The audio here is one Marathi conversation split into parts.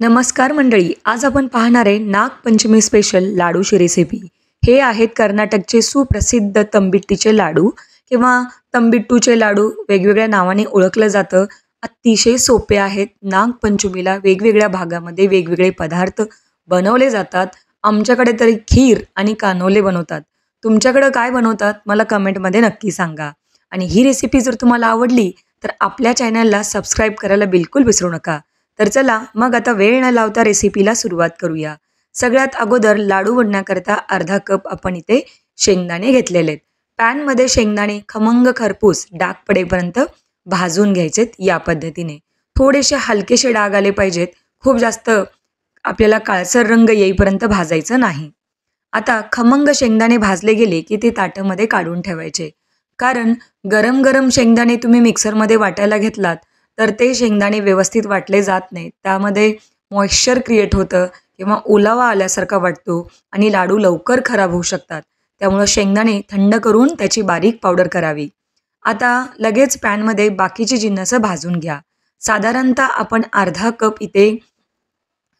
नमस्कार मंडळी, आज आपण पाहणार आहे नागपंचमी स्पेशल लाडूची रेसिपी. हे आहेत कर्नाटकचे सुप्रसिद्ध तंबिट्टीचे लाडू किंवा तंबिट्टूचे लाडू वेगवेगळ्या नावाने ओळखलं जातं. अतिशय सोपे आहेत. नागपंचमीला वेगवेगळ्या भागामध्ये वेगवेगळे पदार्थ बनवले जातात. आमच्याकडे तरी खीर आणि कानोले बनवतात. तुमच्याकडं काय बनवतात मला कमेंटमध्ये नक्की सांगा. आणि ही रेसिपी जर तुम्हाला आवडली तर आपल्या चॅनलला सबस्क्राईब करायला बिलकुल विसरू नका. तर चला मग आता वेळ न लावता रेसिपीला सुरुवात करूया. सगळ्यात अगोदर लाडू बनण्याकरता अर्धा कप आपण इथे शेंगदाणे घेतलेले आहेत. पॅनमध्ये शेंगदाणे खमंग खरपूस डाग पडेपर्यंत भाजून घ्यायचेत. या पद्धतीने थोडेसे हलकेसे डाग आले पाहिजेत. खूप जास्त आपल्याला काळसर रंग येईपर्यंत भाजायचं नाही. आता खमंग शेंगदाणे भाजले गेले की ते ताटामध्ये काढून ठेवायचे. कारण गरम गरम शेंगदाणे तुम्ही मिक्सरमध्ये वाटायला घेतलात तर ते शेंगदाणे व्यवस्थित वाटले जात नाहीत. त्यामध्ये मॉइश्चर क्रिएट होतं किंवा ओलावा आल्यासारखा वाटतो आणि लाडू लवकर खराब होऊ शकतात. त्यामुळं शेंगदाणे थंड करून त्याची बारीक पावडर करावी. आता लगेच पॅनमध्ये बाकीची जिन्नसं भाजून घ्या. साधारणतः आपण अर्धा कप इथे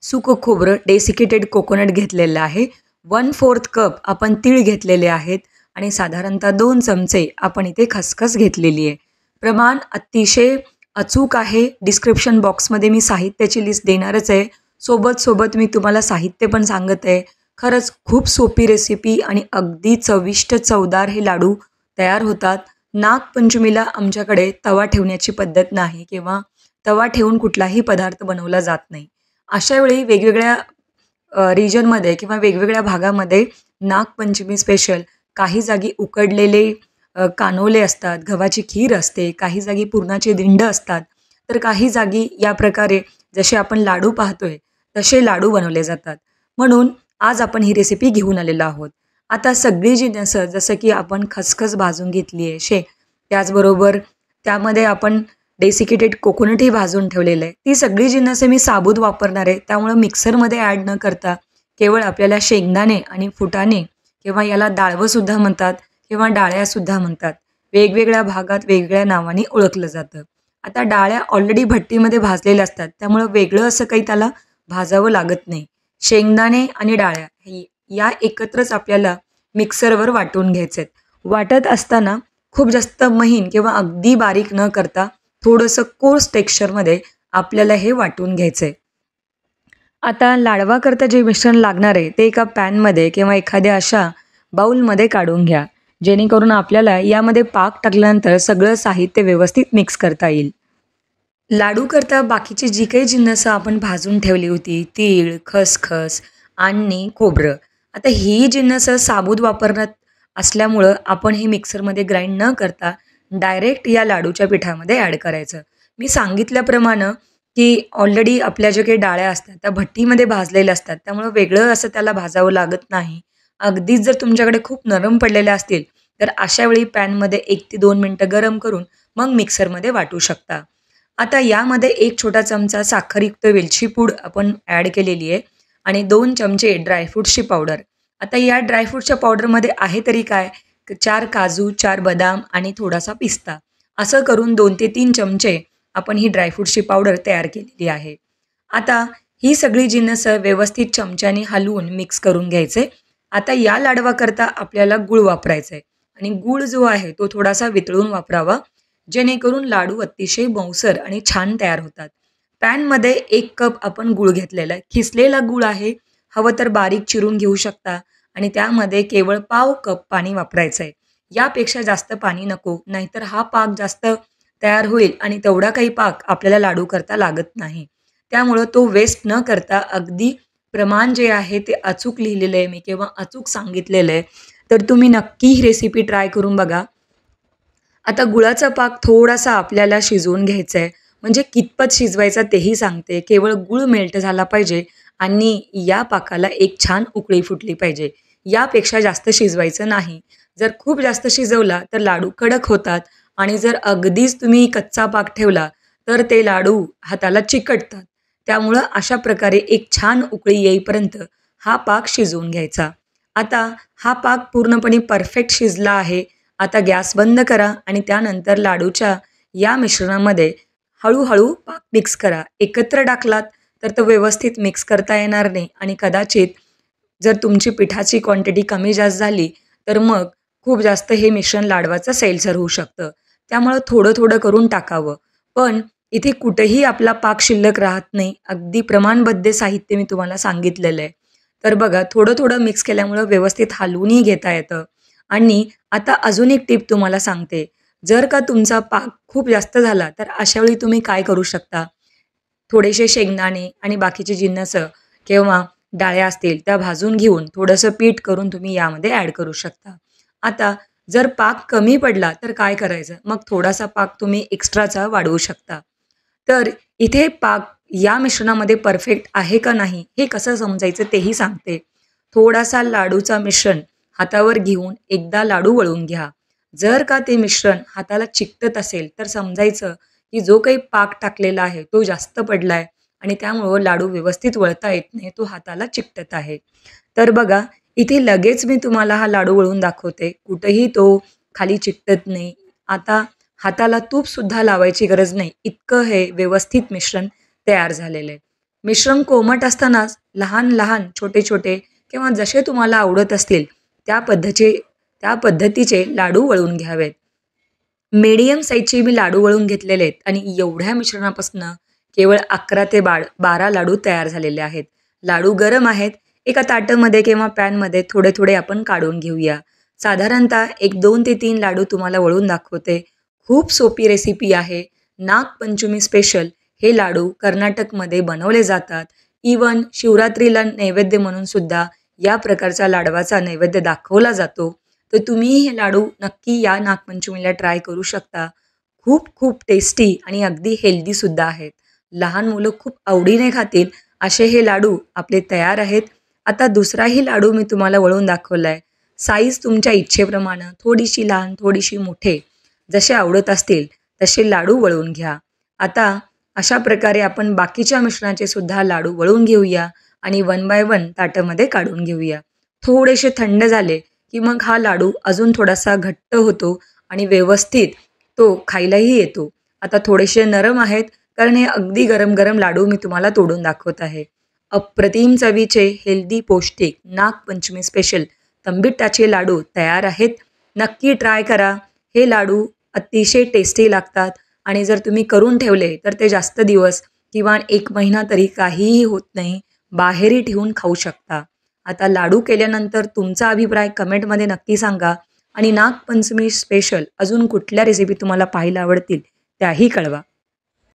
सुकं खोबरं डेसिकेटेड कोकोनट घेतलेलं आहे. 1/4 कप आपण तीळ घेतलेले आहेत आणि साधारणतः 2 चमचे आपण इथे खसखस घेतलेली आहे. प्रमाण अतिशय अचूक आहे. डिस्क्रिप्शन बॉक्समध्ये मी साहित्याची लिस्ट देणारच आहे. सोबत मी तुम्हाला साहित्य पण सांगत आहे. खरंच खूप सोपी रेसिपी आणि अगदी चविष्ट चवदार हे लाडू तयार होतात. नागपंचमीला आमच्याकडे तवा ठेवण्याची पद्धत नाही किंवा तवा ठेवून कुठलाही पदार्थ बनवला जात नाही. अशा वेळी वेगवेगळ्या रिजनमध्ये किंवा वेगवेगळ्या भागामध्ये नागपंचमी स्पेशल काही जागी उकडलेले कानोले असतात, गव्हाची खीर असते, काही जागी पुरणाचे दिंड असतात, तर काही जागी या प्रकारे जसे आपण लाडू पाहतोय तसे लाडू बनवले जातात. म्हणून आज आपण ही रेसिपी घेऊन आलेलो आहोत. आता सगळी जिन्नसं जसं की आपण खसखस भाजून घेतली आहे त्याचबरोबर त्यामध्ये आपण डेसिकेटेड कोकोनटही भाजून ठेवलेलं आहे. ती सगळी जिन्नसं मी साबूत वापरणार आहे. त्यामुळं मिक्सरमध्ये ॲड न करता केवळ आपल्याला शेंगदाणे आणि फुटाणे किंवा याला डाळवंसुद्धा म्हणतात किंवा डाळ्यासुद्धा म्हणतात. वेगवेगळ्या भागात वेगवेगळ्या नावाने ओळखलं जातं. आता डाळ्या ऑलरेडी भट्टीमध्ये भाजलेल्या असतात त्यामुळं वेगळं असं काही त्याला भाजावं लागत नाही. शेंगदाणे आणि डाळ्या या एकत्रच आपल्याला मिक्सरवर वाटून घ्यायचे आहेत. वाटत असताना खूप जास्त महीन किंवा अगदी बारीक न करता थोडंसं कोर्स टेक्स्चरमध्ये आपल्याला हे वाटून घ्यायचं आहे. आता लाडवाकरता जे मिश्रण लागणार आहे ते एका पॅनमध्ये किंवा एखाद्या अशा बाऊलमध्ये काढून घ्या. जेणेकरून आपल्याला यामध्ये पाक टाकल्यानंतर सगळं साहित्य व्यवस्थित मिक्स करता येईल. लाडू करता बाकीची जी काही जिन्नसं आपण भाजून ठेवली होती, तीळ, खसखस आणि खोबरं, आता ही जिन्नसं साबूत वापरण्यात असल्यामुळं आपण हे मिक्सरमध्ये ग्राइंड न करता डायरेक्ट या लाडूच्या पिठामध्ये ॲड करायचं. मी सांगितल्याप्रमाणे की ऑलरेडी आपल्या ज्या काही डाळ्या असतात त्या भट्टीमध्ये भाजलेल्या असतात त्यामुळं वेगळं असं त्याला भाजावं लागत नाही. अगदीच जर तुमच्याकडे खूप नरम पडलेल्या असतील तर अशा वेळी पॅनमध्ये 1 ते 2 मिनटं गरम करून मग मिक्सरमध्ये वाटू शकता. आता यामध्ये 1 छोटा चमचा साखरयुक्त वेलची पूड आपण ॲड केलेली आहे आणि 2 चमचे ड्रायफ्रूट्सची पावडर. आता या ड्रायफ्रूटच्या पावडरमध्ये आहे तरी काय, 4 काजू, 4 बदाम आणि थोडासा पिस्ता असं करून 2 ते 3 चमचे आपण ही ड्रायफ्रूटची पावडर तयार केलेली आहे. आता ही सगळी जिन्नसं व्यवस्थित चमच्याने हलवून मिक्स करून घ्यायचे. आता या लाडवाकरता आपल्याला गूळ वापरायचा आहे आणि गूळ जो आहे तो थोडासा वितळून वापरावा जेणेकरून लाडू अतिशय मऊसर आणि छान तयार होतात. पॅनमध्ये 1 कप आपण गूळ घेतलेला आहे. खिसलेला गूळ आहे. हवं तर बारीक चिरून घेऊ शकता आणि त्यामध्ये केवळ पाव कप पाणी वापरायचं आहे. यापेक्षा जास्त पाणी नको, नाहीतर हा पाक जास्त तयार होईल आणि तेवढा काही पाक आपल्याला लाडू करता लागत नाही. त्यामुळं तो वेस्ट न करता अगदी प्रमाण जे आहे ते अचूक लिहिलेलं आहे मी किंवा अचूक सांगितलेलं आहे. तर तुम्ही नक्की ही रेसिपी ट्राय करून बघा. आता गुळाचा पाक थोडासा आपल्याला शिजवून घ्यायचा आहे. म्हणजे कितपत शिजवायचा तेही सांगते. केवळ गूळ मेल्ट झाला पाहिजे आणि या पाकाला एक छान उकळी फुटली पाहिजे. यापेक्षा जास्त शिजवायचं नाही. जर खूप जास्त शिजवला तर लाडू कडक होतात आणि जर अगदीच तुम्ही कच्चा पाक ठेवला तर ते लाडू हाताला चिकटतात. त्यामुळं अशा प्रकारे एक छान उकळी येईपर्यंत हा पाक शिजवून घ्यायचा. आता हा पाक पूर्णपणे परफेक्ट शिजला आहे. आता गॅस बंद करा आणि त्यानंतर लाडूच्या या मिश्रणामध्ये हळूहळू पाक मिक्स करा. एकत्र टाकलात तर तो व्यवस्थित मिक्स करता येणार नाही आणि कदाचित जर तुमची पिठाची क्वांटिटी कमी जास्त झाली, तर मग खूप जास्त हे मिश्रण लाडवाचं सैलसर होऊ शकतं. त्यामुळं थोडं-थोडं करून टाकावं. पण इथे कुठेही आपला पाक शिल्लक राहत नाही. अगदी प्रमाणबद्ध साहित्य मी तुम्हाला सांगितलेलं आहे. तर बघा थोडं-थोडं मिक्स केल्यामुळं व्यवस्थित हलवूनही घेता येतं. आणि आता अजून एक टिप तुम्हाला सांगते. जर का तुमचा पाक खूप जास्त झाला, तर अशावेळी तुम्ही काय करू शकता? थोडेसे शेंगदाणे आणि बाकीचे जिन्नस किंवा डाळ्या असतील त्या भाजून घेऊन थोडंसं पीठ करून तुम्ही यामध्ये ॲड करू शकता. आता जर पाक कमी पडला तर काय करायचं? मग थोडासा पाक तुम्ही एक्स्ट्राचा वाढवू शकता. तर इथे पाक या मिश्रणामध्ये परफेक्ट आहे का नाही हे कसं समजायचं तेही सांगते. थोडासा लाडूचा मिश्रण हातावर घेऊन एकदा लाडू वळून घ्या. जर का ते मिश्रण हाताला चिकटत असेल तर समजायचं की जो काही पाक टाकलेला आहे तो जास्त पडलाय आणि त्यामुळं लाडू व्यवस्थित वळता येत नाही, तो हाताला चिकटत आहे. तर बघा इथे लगेच मी तुम्हाला हा लाडू वळून दाखवते. कुठेही तो खाली चिकटत नाही. आता हाताला तूपसुद्धा लावायची गरज नाही. इतकं हे व्यवस्थित मिश्रण तयार झालेलं आहे. मिश्रण कोमट असतानाच लहान-लहान, छोटे-छोटे किंवा जसे तुम्हाला आवडत असतील त्या पद्धतीचे लाडू वळून घ्यावेत. मीडियम साईजचे मी लाडू वळून घेतलेले आहेत आणि एवढ्या मिश्रणापासून केवळ 11 ते 12 लाडू तयार झालेले आहेत. लाडू गरम आहेत. एका ताटामध्ये किंवा पॅनमध्ये थोडे-थोडे आपण काढून घेऊया. साधारणतः एक 2 ते 3 लाडू तुम्हाला वळून दाखवते. खूप सोपी रेसिपी आहे. नागपंचमी स्पेशल हे लाडू कर्नाटकमध्ये बनवले जातात. इवन शिवरात्रीला नैवेद्य म्हणून सुद्धा या प्रकारचा लाडवाचा नैवेद्य दाखवला जातो. तर तुम्ही हे लाडू नक्की या नागपंचमीला ट्राय करू शकता. खूप खूप टेस्टी आणि अगदी हेल्दीसुद्धा आहेत. लहान मुलं खूप आवडीने खातील असे हे लाडू आपले तयार आहेत. आता दुसराही लाडू मी तुम्हाला वळून दाखवला आहे. साईज तुमच्या इच्छेप्रमाणे थोडीशी लहान, थोडीशी मोठे जसे आवडत असतील तसे लाडू वळवून घ्या. आता अशा प्रकारे आपण बाकीच्या मिश्रणाचे सुद्धा लाडू वळवून घेऊया आणि वन बाय वन ताटामध्ये काढून घेऊया. थोडेसे थंड झाले की मग हा लाडू अजून थोडासा घट्ट होतो आणि व्यवस्थित तो खायलाही येतो. आता थोडेसे नरम आहेत कारण हे अगदी गरम-गरम लाडू मी तुम्हाला तोडून दाखवत आहे. अप्रतिम चवीचे हेल्दी पौष्टिक नागपंचमी स्पेशल तंबिटाचे लाडू तयार आहेत. नक्की ट्राय करा. हे लाडू अतिशय टेस्टी लागतात आणि जर तुम्ही करून ठेवले तर ते जास्त दिवस किंवा 1 महिना तरी काहीही होत नाही. बाहेरही ठेवून खाऊ शकता. आता लाडू केल्यानंतर तुमचा अभिप्राय कमेंटमध्ये नक्की सांगा आणि नागपंचमी स्पेशल अजून कुठल्या रेसिपी तुम्हाला पाहायला आवडतील त्याही कळवा.